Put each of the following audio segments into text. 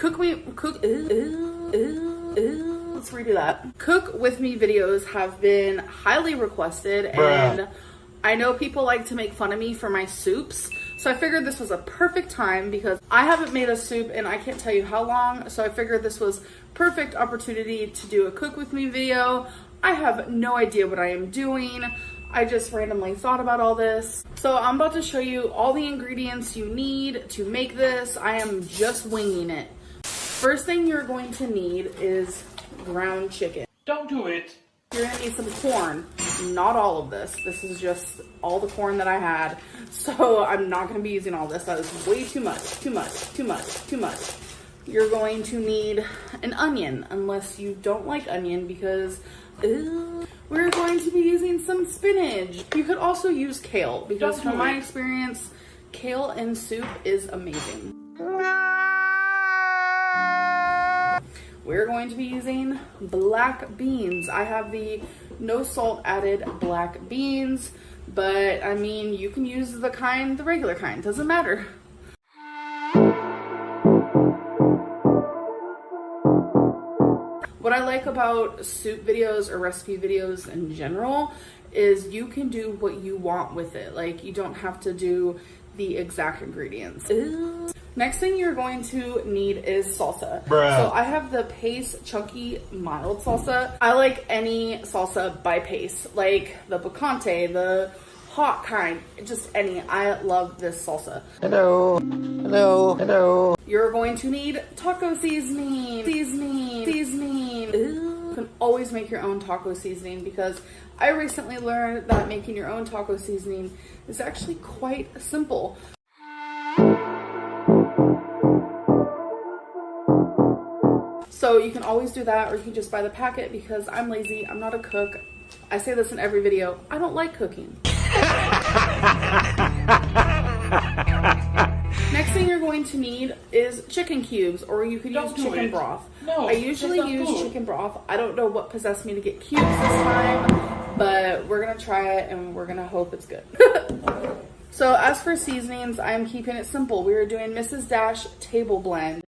Let's redo that. Cook with me videos have been highly requested, and I know people like to make fun of me for my soups. So I figured this was a perfect time because I haven't made a soup and I can't tell you how long. So I figured this was perfect opportunity to do a cook with me video. I have no idea what I am doing. I just randomly thought about all this. So I'm about to show you all the ingredients you need to make this. I am just winging it. First thing you're going to need is ground chicken. Don't do it. You're gonna need some corn. Not all of this. This is just all the corn that I had. So I'm not gonna be using all this. That is way too much, too much, too much, too much. You're going to need an onion, unless you don't like onion, because we're going to be using some spinach. You could also use kale, because from my experience, kale in soup is amazing. We're going to be using black beans. I have the no salt added black beans, but I mean, you can use the regular kind, doesn't matter. What I like about soup videos or recipe videos in general is you can do what you want with it. Like, you don't have to do the exact ingredients. Next thing you're going to need is salsa. So I have the Pace Chunky Mild Salsa. I like any salsa by Pace, like the picante, the hot kind, just any. I love this salsa. Hello, hello, hello. You're going to need taco seasoning. You can always make your own taco seasoning, because I recently learned that making your own taco seasoning is actually quite simple. So you can always do that, or you can just buy the packet, because I'm lazy, I'm not a cook. I say this in every video, I don't like cooking. Next thing you're going to need is chicken cubes, or you could use chicken broth. No, I usually use chicken broth. I don't know what possessed me to get cubes this time, but we're gonna try it and we're gonna hope it's good. So as for seasonings, I'm keeping it simple. We are doing Mrs. Dash Table Blend.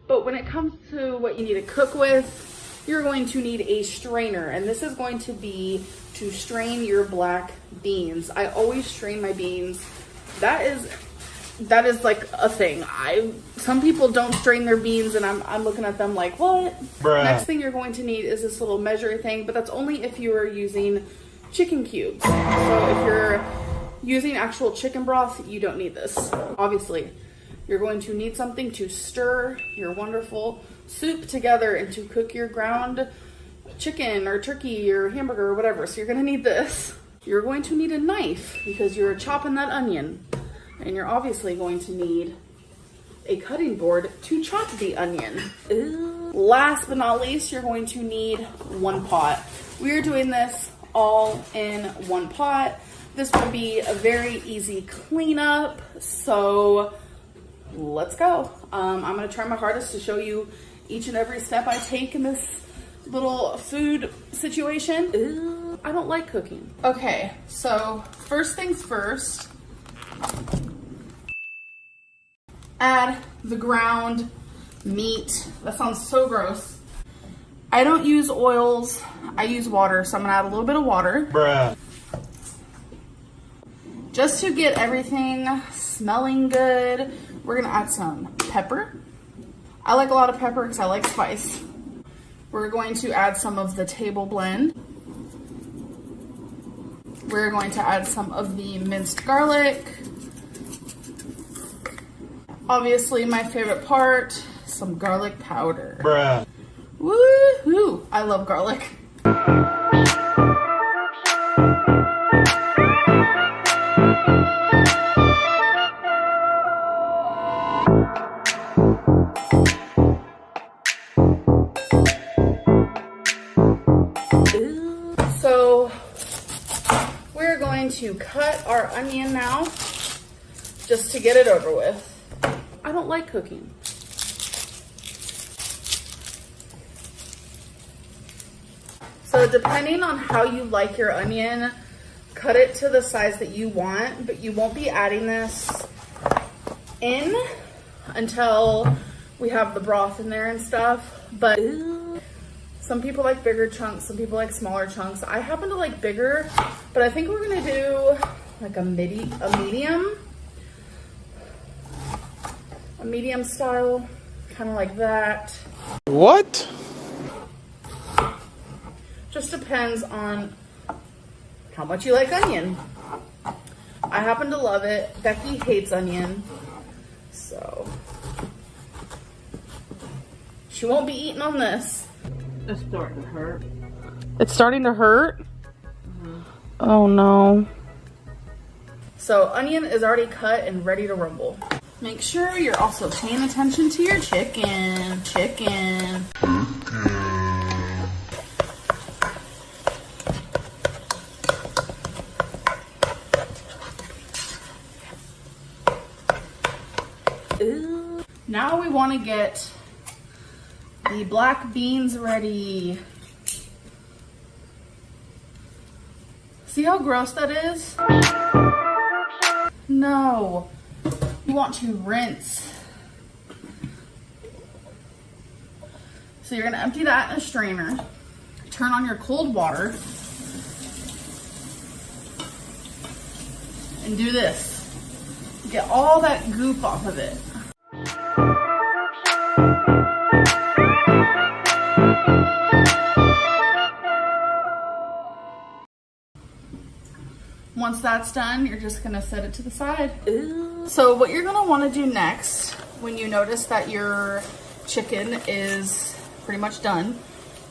But when it comes to what you need to cook with, you're going to need a strainer, and this is going to be to strain your black beans. I always strain my beans. That is like a thing. Some people don't strain their beans, and I'm looking at them like, what? Next thing you're going to need is this little measuring thing, but that's only if you are using chicken cubes. So if you're using actual chicken broth, you don't need this, obviously. You're going to need something to stir your wonderful soup together and to cook your ground chicken or turkey or hamburger or whatever. So you're going to need this. You're going to need a knife, because you're chopping that onion. And you're obviously going to need a cutting board to chop the onion. Last but not least, you're going to need one pot. We're doing this all in one pot. This will be a very easy cleanup, so let's go. I'm gonna try my hardest to show you each and every step I take in this little food situation. I don't like cooking. Okay, so first things first, add the ground meat. That sounds so gross. I don't use oils, I use water, so I'm gonna add a little bit of water. Just to get everything smelling good. We're gonna add some pepper. I like a lot of pepper because I like spice. We're going to add some of the table blend. We're going to add some of the minced garlic. Obviously, my favorite part, some garlic powder. Woohoo! I love garlic. So we're going to cut our onion now, just to get it over with. I don't like cooking. So So depending on how you like your onion, cut it to the size that you want, but you won't be adding this in until we have the broth in there and stuff. But some people like bigger chunks, some people like smaller chunks. I happen to like bigger, but I think we're gonna do like a medium style, kind of like that. What? Just depends on how much you like onion. I happen to love it. Becky hates onion, so she won't be eating on this. It's starting to hurt. It's starting to hurt? Oh no. So onion is already cut and ready to rumble. Make sure you're also paying attention to your chicken. Ooh. Now we want to get the black beans ready. See how gross that is? No. You want to rinse. So you're gonna empty that in a strainer. Turn on your cold water. And do this. Get all that goop off of it. Once that's done, you're just gonna set it to the side. Ooh. So what you're gonna wanna do next, when you notice that your chicken is pretty much done,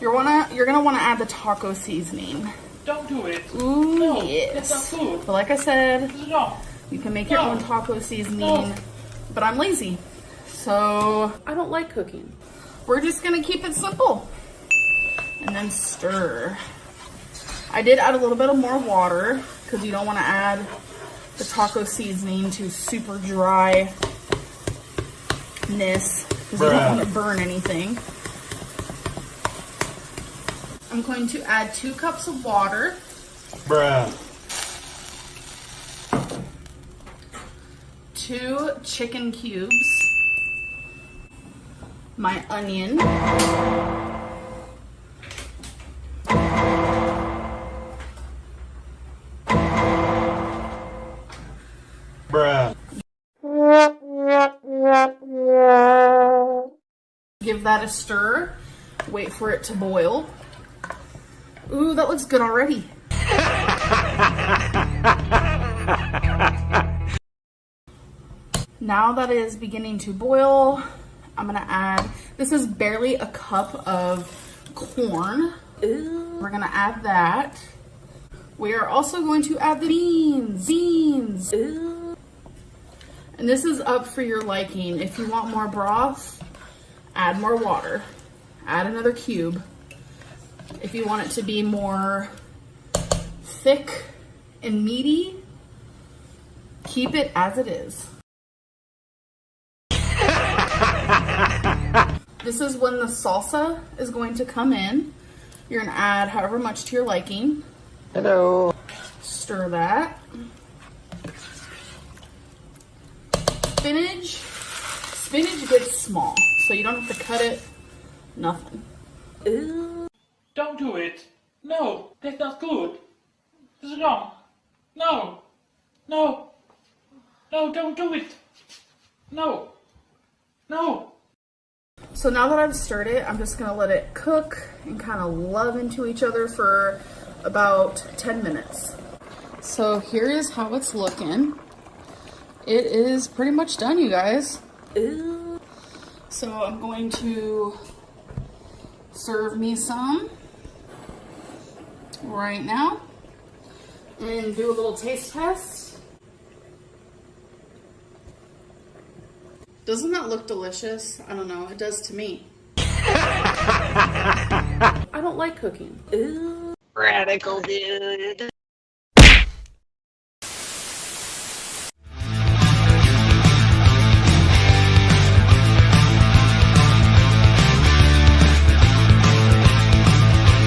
you're gonna wanna add the taco seasoning. Don't do it. Ooh, no, yes. That's not good. But like I said, No. you can make your own taco seasoning, but I'm lazy, so I don't like cooking. We're just gonna keep it simple. And then stir. I did add a little bit of more water because you don't want to add the taco seasoning to super dryness because you don't want to burn anything. I'm going to add 2 cups of water. 2 chicken cubes. My onion. Give that a stir. Wait for it to boil. Ooh, that looks good already. Now that it is beginning to boil, I'm gonna add, this is barely a cup of corn. Ooh. We're gonna add that. We are also going to add the beans. Ooh. And this is up for your liking. If you want more broth, add more water. Add another cube. If you want it to be more thick and meaty, keep it as it is. This is when the salsa is going to come in. You're gonna add however much to your liking. Hello. Stir that. Spinach. Spinach gets small, so you don't have to cut it. Nothing. Ooh. Don't do it. No, that's not good. This is wrong. No. No. No, don't do it. No. No. So now that I've stirred it, I'm just gonna let it cook and kind of love into each other for about 10 minutes. So here is how it's looking. It is pretty much done, you guys. Ooh. So I'm going to serve me some right now and do a little taste test. Doesn't that look delicious? I don't know, it does to me. I don't like cooking. Ooh. Radical dude.